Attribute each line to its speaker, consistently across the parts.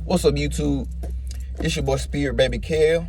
Speaker 1: What's up, YouTube? It's your boy Spirit Baby Kel,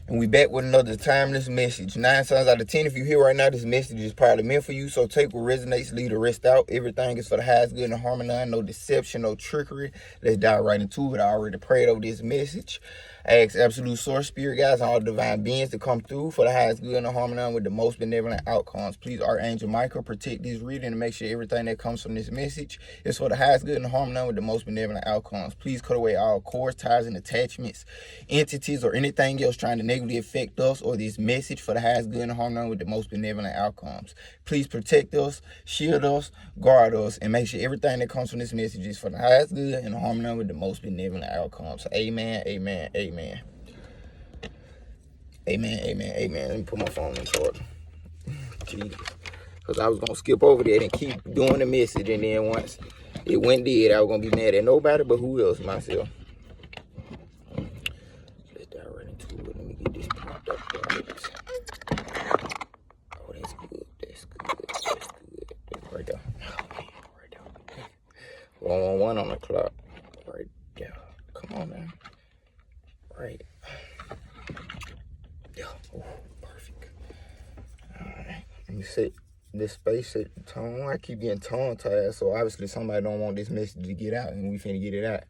Speaker 1: and we back with another timeless message. 9 times out of 10, if you hear right now, this message is probably meant for you. So take what resonates, leave the rest out. Everything is for the highest good and harmony. No deception, no trickery. Let's dive right into it. I already prayed over this message. I ask absolute source, spirit guides, and all divine beings to come through for the highest good and harmony with the most benevolent outcomes. Please, Archangel Michael, protect this reading and make sure everything that comes from this message is for the highest good and harmony with the most benevolent outcomes. Please cut away all cords, ties, and attachments, entities, or anything else trying to negatively affect us or this message for the highest good and harmony with the most benevolent outcomes. Please protect us, shield us, guard us, and make sure everything that comes from this message is for the highest good and harmony with the most benevolent outcomes. Amen, amen, amen. Amen, amen, amen. Let me put my phone in charge. Jesus. Because I was going to skip over that and keep doing the message. And then once it went dead, I was going to be mad at nobody but who else? Myself. Let's dive right into it. Let me get this popped up. Oh, that's good. That's good. That's good. That's right there. Oh, man. Right there. 111 on the clock. Right there. Come on, man. Right. Yeah. Oh, perfect. Alright. Let me set this space, set the tone. I keep getting tongue tied, so obviously somebody don't want this message to get out, and we finna get it out.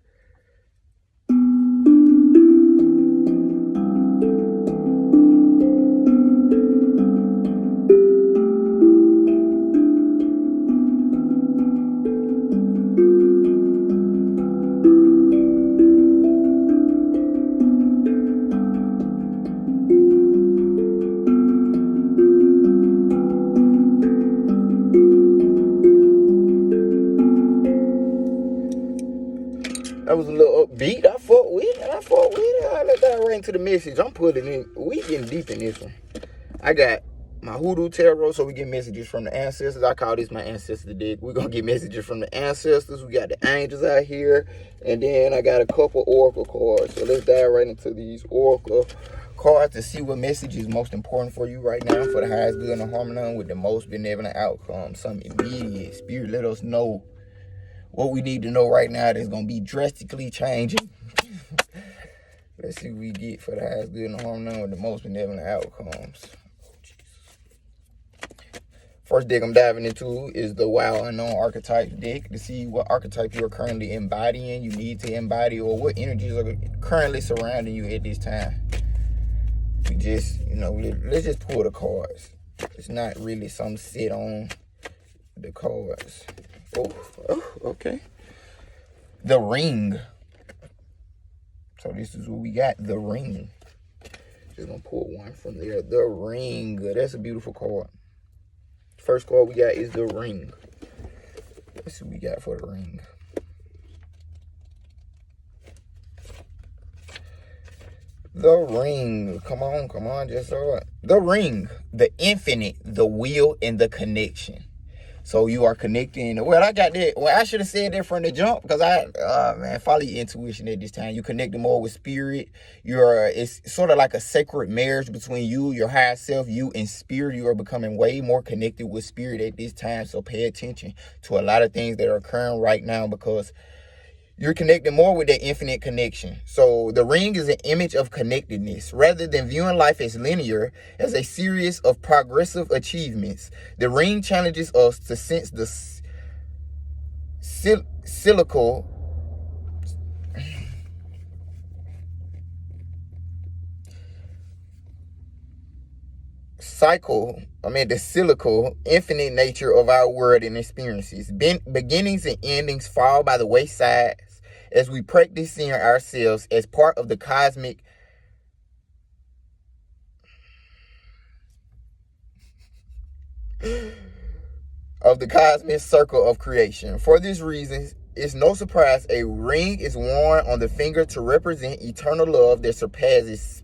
Speaker 1: That was a little upbeat. I fought with it. I let that right into the message. I'm putting in. We getting deep in this one. I got my Hoodoo Tarot, so we get messages from the ancestors. I call this my ancestor deck. We're going to get messages from the ancestors. We got the angels out here. And then I got a couple oracle cards. So let's dive right into these oracle cards to see what message is most important for you right now for the highest good and harmony with the most benevolent outcome. Some immediate. Spirit, let us know what we need to know right now that's going to be drastically changing. Let's see what we get for the highest good and harmony with the most benevolent outcomes. Oh, Jesus. First deck I'm diving into is the Wild Unknown Archetype deck to see what archetype you are currently embodying, you need to embody, or what energies are currently surrounding you at this time. We just, let's just pull the cards. It's not really some sit on the cards. Oh, okay. The Ring. So this is what we got. The Ring. Just gonna pull one from there. The Ring. That's a beautiful card. First card we got is the Ring. Let's see what we got for the Ring. The Ring. Come on, just so it. The Ring. The infinite, the will, and the connection. So you are connecting. Well, I got that. Well, I should have said that from the jump because follow your intuition at this time. You connecting more with spirit. It's sort of like a sacred marriage between you, your higher self, you and spirit. You are becoming way more connected with spirit at this time. So pay attention to a lot of things that are occurring right now because you're connecting more with that infinite connection. So the Ring is an image of connectedness. Rather than viewing life as linear, as a series of progressive achievements, the Ring challenges us to sense the cyclical infinite nature of our world and experiences. Beginnings and endings fall by the wayside as we practice seeing ourselves as part of the cosmic circle of creation. For this reason, it's no surprise a ring is worn on the finger to represent eternal love that surpasses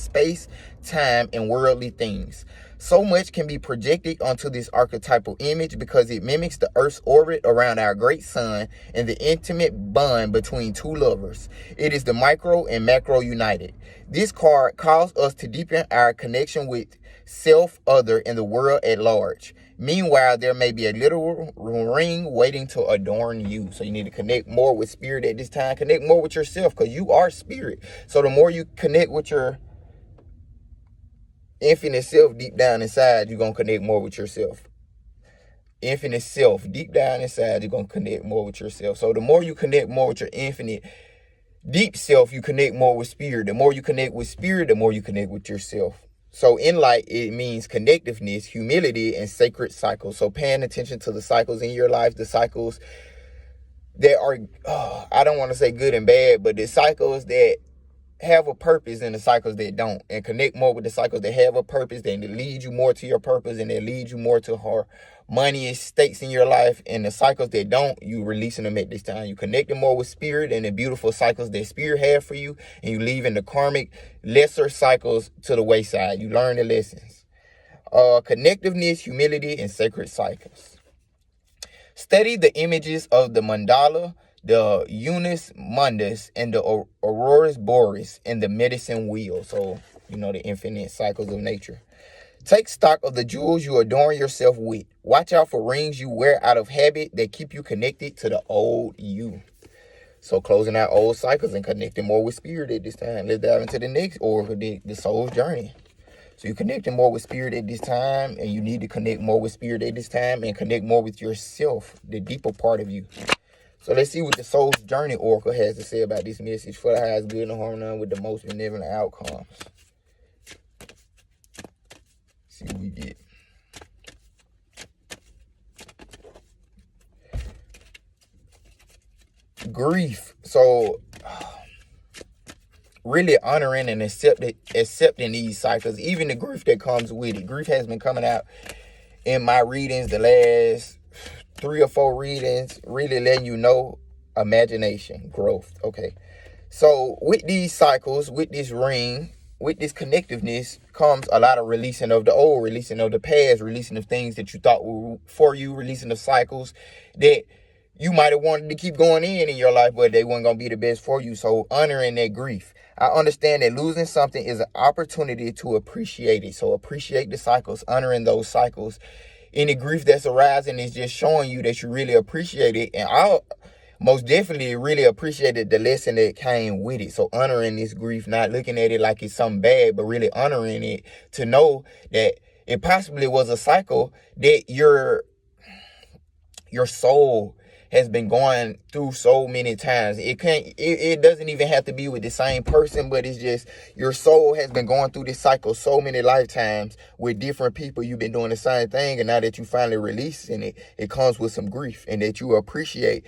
Speaker 1: space, time, and worldly things. So much can be projected onto this archetypal image because it mimics the Earth's orbit around our great sun and the intimate bond between two lovers. It is the micro and macro united. This card calls us to deepen our connection with self, other, and the world at large. Meanwhile, there may be a little ring waiting to adorn you. So you need to connect more with spirit at this time. Connect more with yourself, because you are spirit. So the more you connect with your infinite self deep down inside, you're going to connect more with yourself. Infinite self deep down inside, you're going to connect more with yourself. So the more you connect more with your infinite deep self, you connect more with spirit. The more you connect with spirit, the more you connect with yourself. So in light, it means connectiveness, humility, and sacred cycles. So paying attention to the cycles in your life, the cycles that are, I don't want to say good and bad, but the cycles that have a purpose and the cycles that don't. And connect more with the cycles that have a purpose, that lead you more to your purpose, and that lead you more to harmonious states in your life. And the cycles that don't, you releasing them at this time. You connecting more with spirit and the beautiful cycles that spirit have for you, and you leaving the karmic lesser cycles to the wayside. You learn the lessons. Connectiveness, humility, and sacred cycles. Study the images of the mandala, the Unus Mundus, and the Aurora Borealis, and the medicine wheel. So, the infinite cycles of nature. Take stock of the jewels you adorn yourself with. Watch out for rings you wear out of habit that keep you connected to the old you. So closing out old cycles and connecting more with spirit at this time. Let's dive into the next oracle, the soul's journey. So you're connecting more with spirit at this time, and you need to connect more with spirit at this time and connect more with yourself, the deeper part of you. So let's see what the soul's journey oracle has to say about this message. For the highest good and harmony with the most benevolent outcomes. See what we get. Grief. So really honoring and accepting these cycles, even the grief that comes with it. Grief has been coming out in my readings the last 3 or 4 readings, really letting you know imagination, growth. Okay. So with these cycles, with this ring, with this connectiveness comes a lot of releasing of the old, releasing of the past, releasing of things that you thought were for you, releasing of cycles that you might have wanted to keep going in your life, but they weren't going to be the best for you. So honoring that grief. I understand that losing something is an opportunity to appreciate it. So appreciate the cycles, honoring those cycles. Any grief that's arising is just showing you that you really appreciate it. And I most definitely really appreciated the lesson that came with it. So honoring this grief, not looking at it like it's something bad, but really honoring it to know that it possibly was a cycle that your soul has been going through so many times. It doesn't even have to be with the same person, but it's just your soul has been going through this cycle so many lifetimes with different people. You've been doing the same thing, and now that you finally releasing it, it comes with some grief, and that you appreciate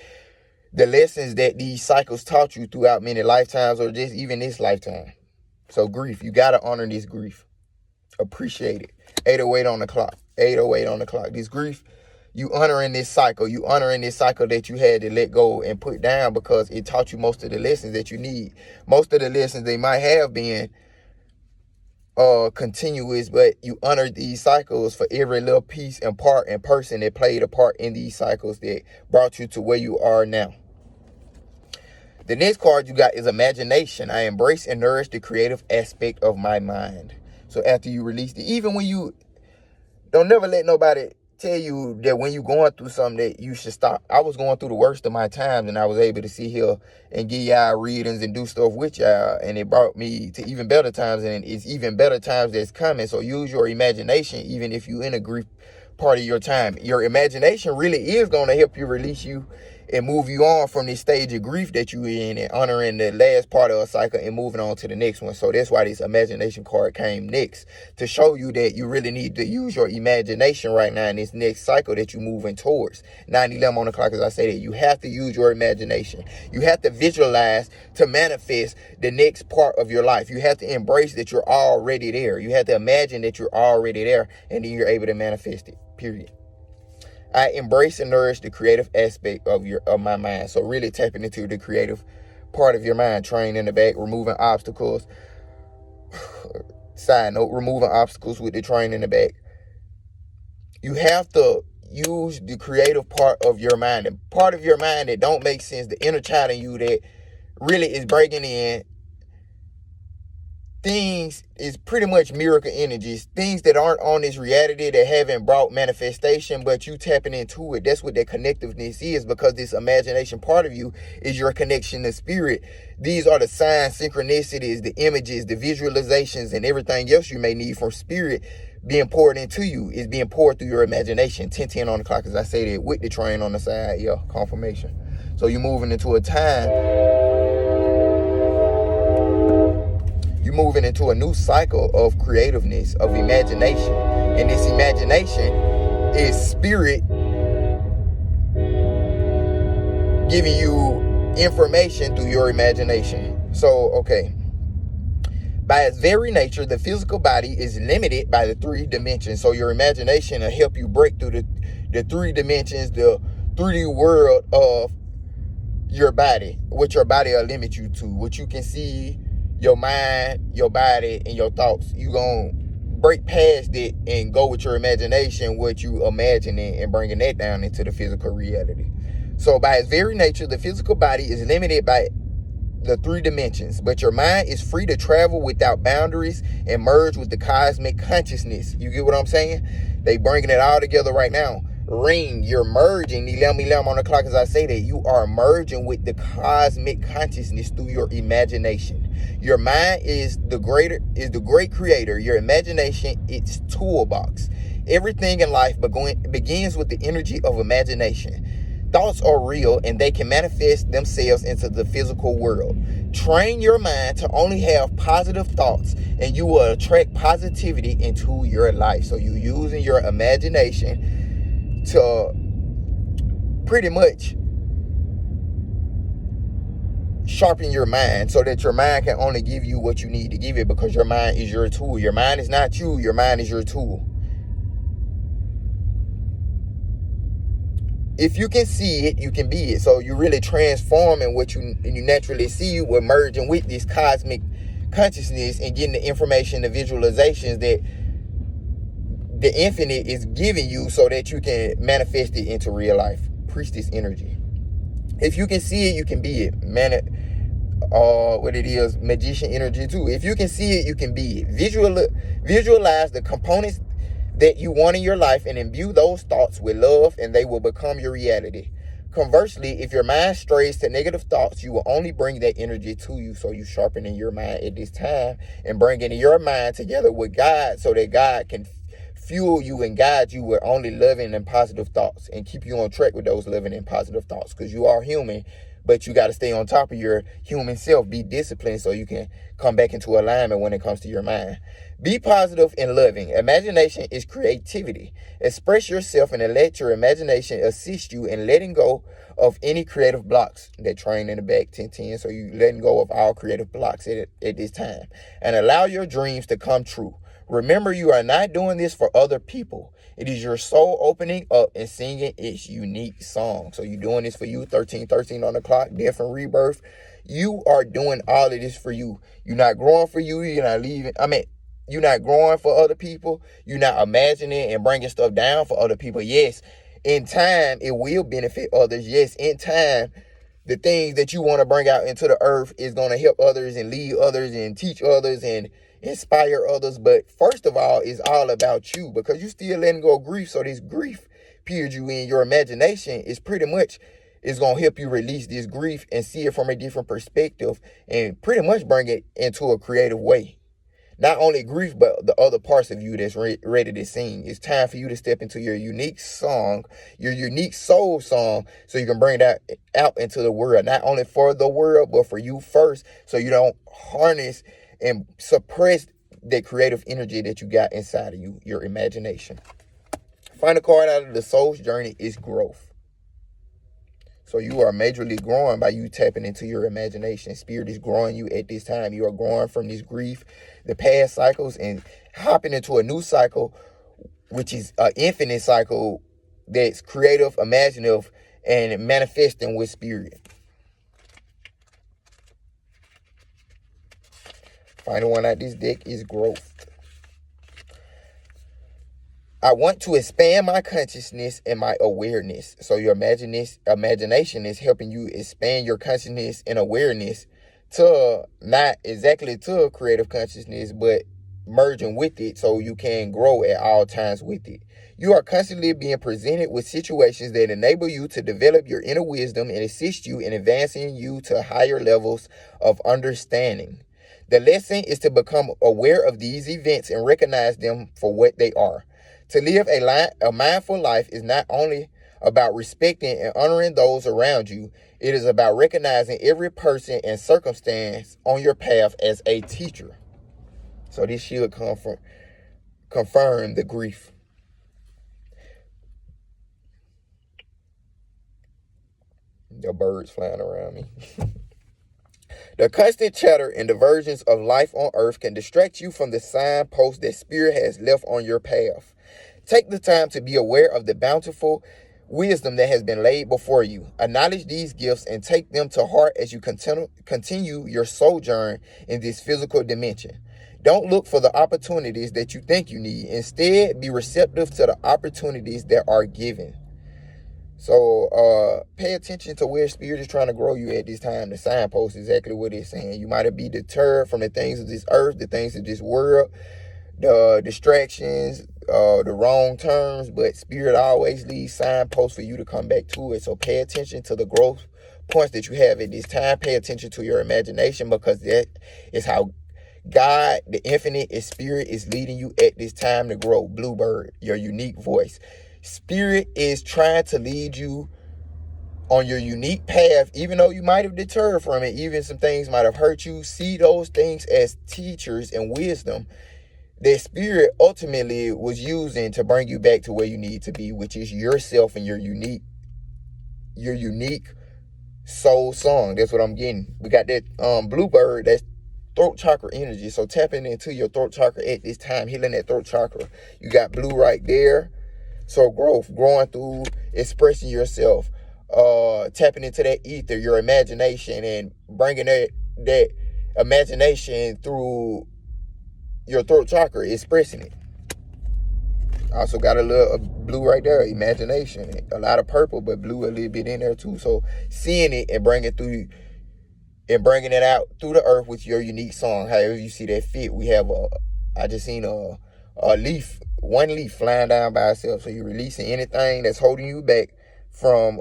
Speaker 1: the lessons that these cycles taught you throughout many lifetimes, or just even this lifetime. So grief, you got to honor this grief. Appreciate it. 808 on the clock. 808 on the clock. This grief, you honoring this cycle. You honoring this cycle that you had to let go and put down, because it taught you most of the lessons that you need. Most of the lessons, they might have been continuous, but you honored these cycles for every little piece and part and person that played a part in these cycles that brought you to where you are now. The next card you got is imagination. I embrace and nourish the creative aspect of my mind. So after you release it, even when you don't never let nobody tell you that when you're going through something that you should stop. I was going through the worst of my times, and I was able to sit here and give y'all readings and do stuff with y'all, and it brought me to even better times, and it's even better times that's coming. So use your imagination, even if you're in a grief part of your time. Your imagination really is going to help you release you and move you on from this stage of grief that you're in, and honoring the last part of a cycle and moving on to the next one. So that's why this imagination card came next, to show you that you really need to use your imagination right now in this next cycle that you're moving towards. 9:11 on the clock, as I say, that you have to use your imagination. You have to visualize to manifest the next part of your life. You have to embrace that you're already there. You have to imagine that you're already there, and then you're able to manifest it, period. I embrace and nourish the creative aspect of my mind. So really tapping into the creative part of your mind, training in the back, removing obstacles. Side note, removing obstacles with the train in the back. You have to use the creative part of your mind. The part of your mind that don't make sense, the inner child in you that really is breaking in things is pretty much miracle energies, things that aren't on this reality, that haven't brought manifestation, but you tapping into it. That's what that connectiveness is, because this imagination part of you is your connection to spirit. These are the signs, synchronicities, the images, the visualizations, and everything else you may need from spirit being poured into you is being poured through your imagination. 10:10 on the clock, as I say that, with the train on the side. Yeah, confirmation. So you're moving into a time, you're moving into a new cycle of creativeness, of imagination. And this imagination is spirit giving you information through your imagination. So, okay. By its very nature, the physical body is limited by the 3 dimensions. So your imagination will help you break through the 3 dimensions, the 3D world of your body, what your body will limit you to, what you can see, your mind, your body, and your thoughts. You gonna break past it and go with your imagination, what you imagining, and bringing that down into the physical reality. So by its very nature, the physical body is limited by the 3 dimensions, but your mind is free to travel without boundaries and merge with the cosmic consciousness. You get what I'm saying? They bringing it all together right now. Ring, you're merging. Nilam on the clock, as I say that, you are merging with the cosmic consciousness through your imagination. Your mind is the great creator. Your imagination, its toolbox. Everything in life begins with the energy of imagination. Thoughts are real, and they can manifest themselves into the physical world. Train your mind to only have positive thoughts, and you will attract positivity into your life. So you're using your imagination to pretty much sharpen your mind, so that your mind can only give you what you need to give it, because your mind is your tool. Your mind is not you. Your mind is your tool. If you can see it, you can be it. So you're really transforming what you naturally see. We're merging with this cosmic consciousness and getting the information, the visualizations that the infinite is giving you, so that you can manifest it into real life. Priestess energy. If you can see it, you can be it. What it is, magician energy too. If you can see it, you can be it. Visualize the components that you want in your life and imbue those thoughts with love, and they will become your reality. Conversely, if your mind strays to negative thoughts, you will only bring that energy to you. So you sharpening your mind at this time and bringing your mind together with God, so that God can fuel you and guide you with only loving and positive thoughts, and keep you on track with those loving and positive thoughts, because you are human. But you got to stay on top of your human self. Be disciplined so you can come back into alignment when it comes to your mind. Be positive and loving. Imagination is creativity. Express yourself and let your imagination assist you in letting go of any creative blocks. That train in the back, 10:10. So you letting go of all creative blocks at this time. And allow your dreams to come true. Remember, you are not doing this for other people. It is your soul opening up and singing its unique song. So you're doing this for you. 13:13 on the clock. Death and rebirth. You are doing all of this for you. You're not growing for you. You're not leaving. You're not growing for other people. You're not imagining and bringing stuff down for other people. Yes, in time, it will benefit others. Yes, in time, the things that you want to bring out into the earth is going to help others and lead others and teach others and inspire others. But first of all, it's all about you, because you still letting go of grief. So this grief period you in your imagination is pretty much is going to help you release this grief and see it from a different perspective, and pretty much bring it into a creative way. Not only grief, but the other parts of you that's ready to sing. It's time for you to step into your unique song, your unique soul song, so you can bring that out into the world. Not only for the world, but for you first, so you don't harness and suppress that creative energy that you got inside of you, your imagination. Final card out of the soul's journey is growth. So you are majorly growing by you tapping into your imagination. Spirit is growing you at this time. You are growing from this grief, the past cycles, and hopping into a new cycle, which is an infinite cycle that's creative, imaginative, and manifesting with spirit. Final one out this deck is growth. I want to expand my consciousness and my awareness. So your imagination is helping you expand your consciousness and awareness to not exactly to creative consciousness, but merging with it so you can grow at all times with it. You are constantly being presented with situations that enable you to develop your inner wisdom and assist you in advancing you to higher levels of understanding. The lesson is to become aware of these events and recognize them for what they are. To live a mindful life is not only about respecting and honoring those around you, it is about recognizing every person and circumstance on your path as a teacher. So this should confirm the grief. The birds flying around me. The constant chatter and diversions of life on earth can distract you from the signpost that Spirit has left on your path. Take the time to be aware of the bountiful wisdom that has been laid before you. Acknowledge these gifts and take them to heart as you continue your sojourn in this physical dimension. Don't look for the opportunities that you think you need. Instead, be receptive to the opportunities that are given. So pay attention to where Spirit is trying to grow you at this time. The signpost is exactly what it's saying. You might be deterred from the things of this earth, the things of this world, the distractions, the wrong turns, but Spirit always leaves signposts for you to come back to it. So pay attention to the growth points that you have at this time. Pay attention to your imagination, because that is how God, the infinite Spirit, is leading you at this time to grow. Bluebird, your unique voice. Spirit is trying to lead you on your unique path, even though you might have deterred from it. Even some things might have hurt you. See those things as teachers and wisdom that Spirit ultimately was using to bring you back to where you need to be, which is yourself and your unique soul song. That's what I'm getting. We got that Bluebird, that's throat chakra energy. So tapping into your throat chakra at this time, healing that throat chakra. You got blue right there. So growing through expressing yourself, tapping into that ether, your imagination, and bringing that imagination through your throat chakra, expressing it. Also got a little blue right there, imagination. A lot of purple, but blue a little bit in there too. So seeing it and bringing it out through the earth with your unique song, however you see that fit. We have I just seen a leaf, one leaf flying down by itself. So you're releasing anything that's holding you back from,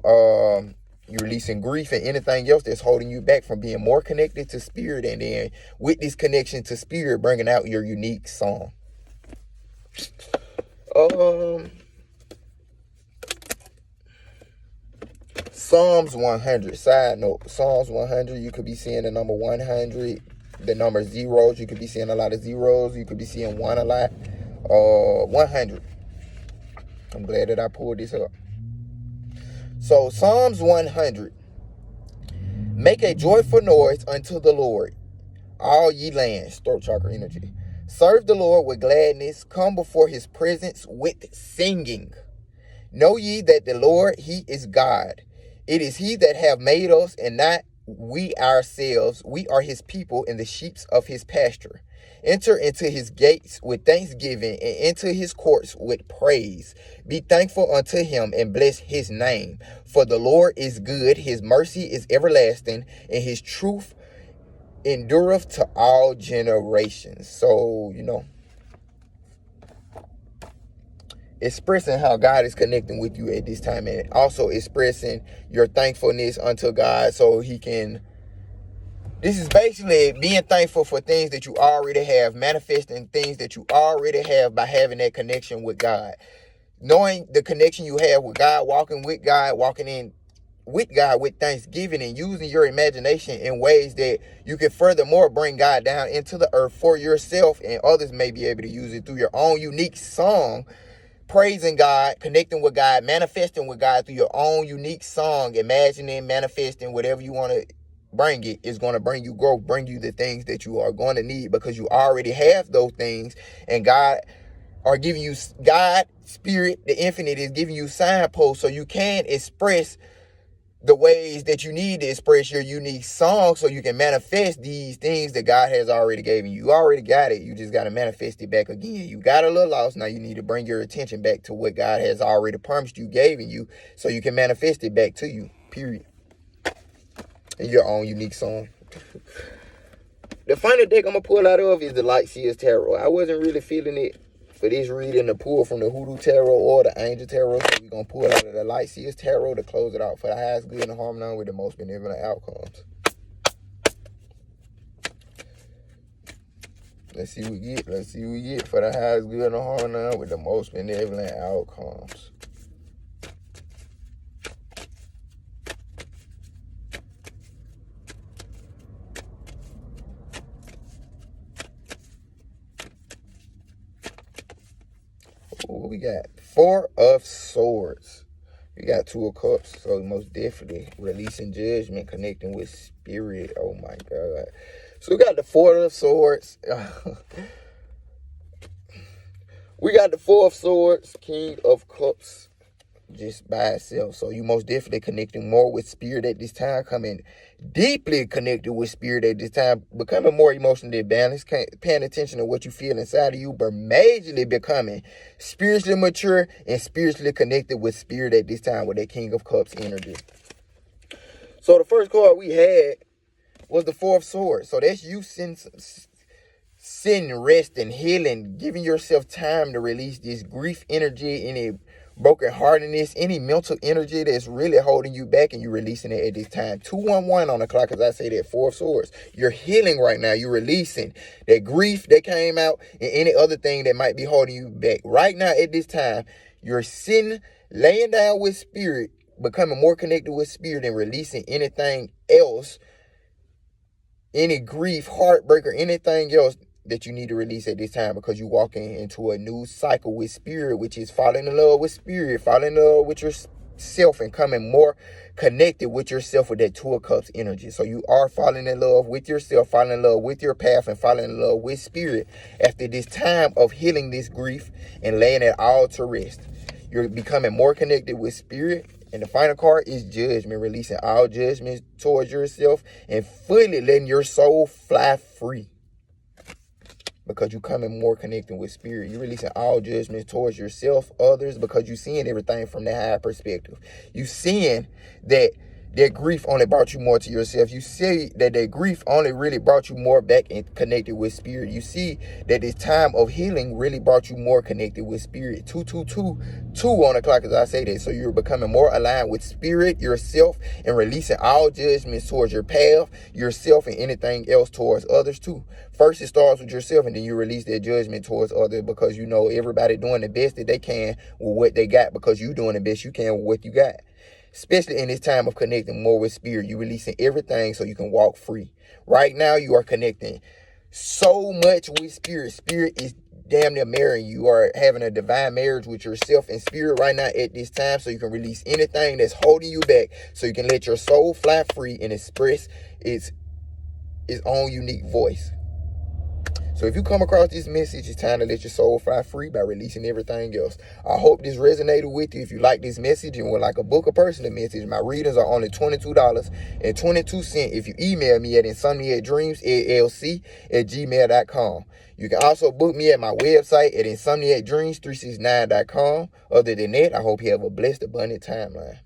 Speaker 1: you're releasing grief and anything else that's holding you back from being more connected to Spirit. And then with this connection to Spirit, bringing out your unique song. Psalms 100. Side note, Psalms 100, you could be seeing the number 100, the number zeros. You could be seeing a lot of zeros. You could be seeing one a lot. 100. I'm glad that I pulled this up. So Psalms 100. Make a joyful noise unto the Lord, all ye lands. Throat chakra energy. Serve the Lord with gladness. Come before his presence with singing. Know ye that the Lord, he is God. It is he that have made us, and not we ourselves. We are his people and the sheep of his pasture. Enter into his gates with thanksgiving and into his courts with praise. Be thankful unto him and bless his name. For the Lord is good, his mercy is everlasting, and his truth endureth to all generations. So, expressing how God is connecting with you at this time, and also expressing your thankfulness unto God so he can. This is basically being thankful for things that you already have, manifesting things that you already have by having that connection with God. Knowing the connection you have with God, walking with God, walking in with God with thanksgiving, and using your imagination in ways that you can furthermore bring God down into the earth for yourself, and others may be able to use it through your own unique song. Praising God, connecting with God, manifesting with God through your own unique song, imagining, manifesting, whatever you want to bring it is going to bring you growth, bring you the things that you are going to need, because you already have those things, and God Spirit, the infinite, is giving you signposts so you can express the ways that you need to express your unique song, so you can manifest these things that God has already given you. You already got it. You just got to manifest it back again. You got a little lost. Now you need to bring your attention back to what God has already promised you, given you, so you can manifest it back to you, period. In your own unique song. the final deck I'm going to pull out of is the Light Seers Tarot. I wasn't really feeling it for this reading to pull from the Hoodoo Tarot or the Angel Tarot. So we're going to pull out of the Light Seers Tarot to close it out for the highest good and harmony with the most benevolent outcomes. Let's see what we get. Let's see what we get for the highest good and harmony with the most benevolent outcomes. What we got? Four of Swords. We got Two of Cups. So most definitely releasing judgment, connecting with spirit. Oh my God. So we got the Four of Swords. We got the Four of Swords, King of Cups, just by itself. So you most definitely connecting more with spirit at this time, coming deeply connected with spirit at this time, becoming more emotionally balanced, paying attention to what you feel inside of you, but majorly becoming spiritually mature and spiritually connected with spirit at this time with that King of Cups energy. So the first card we had was the Four of Swords. So that's you sitting, resting, healing, giving yourself time to release this grief energy, any brokenheartedness, any mental energy that's really holding you back, and you're releasing it at this time. 211 on the clock, as I say that, Four of Swords. You're healing right now. You're releasing that grief that came out and any other thing that might be holding you back. Right now at this time, you're sitting, laying down with spirit, becoming more connected with spirit and releasing anything else, any grief, heartbreak, or anything else that you need to release at this time, because you're walking into a new cycle with spirit, which is falling in love with spirit, falling in love with yourself, and coming more connected with yourself with that Two of Cups energy. So you are falling in love with yourself, falling in love with your path, and falling in love with spirit after this time of healing this grief and laying it all to rest. You're becoming more connected with spirit. And the final card is Judgment, releasing all judgments towards yourself and fully letting your soul fly free. Because you're coming more connected with spirit. You're releasing all judgments towards yourself, others, because you're seeing everything from that higher perspective. You're seeing that grief only brought you more to yourself. You see that grief only really brought you more back and connected with spirit. You see that this time of healing really brought you more connected with spirit. 2 on the clock, as I say that. So you're becoming more aligned with spirit, yourself, and releasing all judgments towards your path, yourself, and anything else towards others too. First, it starts with yourself, and then you release that judgment towards others, because you know everybody doing the best that they can with what they got, because you doing the best you can with what you got. Especially in this time of connecting more with spirit, you're releasing everything so you can walk free. Right now, you are connecting so much with spirit. Spirit is damn near marrying you. You are having a divine marriage with yourself and spirit right now at this time, so you can release anything that's holding you back, so you can let your soul fly free and express its own unique voice. So if you come across this message, it's time to let your soul fly free by releasing everything else. I hope this resonated with you. If you like this message and would like a book or personal message, my readings are only $22.22 if you email me at insomniacdreamsllc@gmail.com. You can also book me at my website at insomniacdreams369.com. Other than that, I hope you have a blessed, abundant timeline.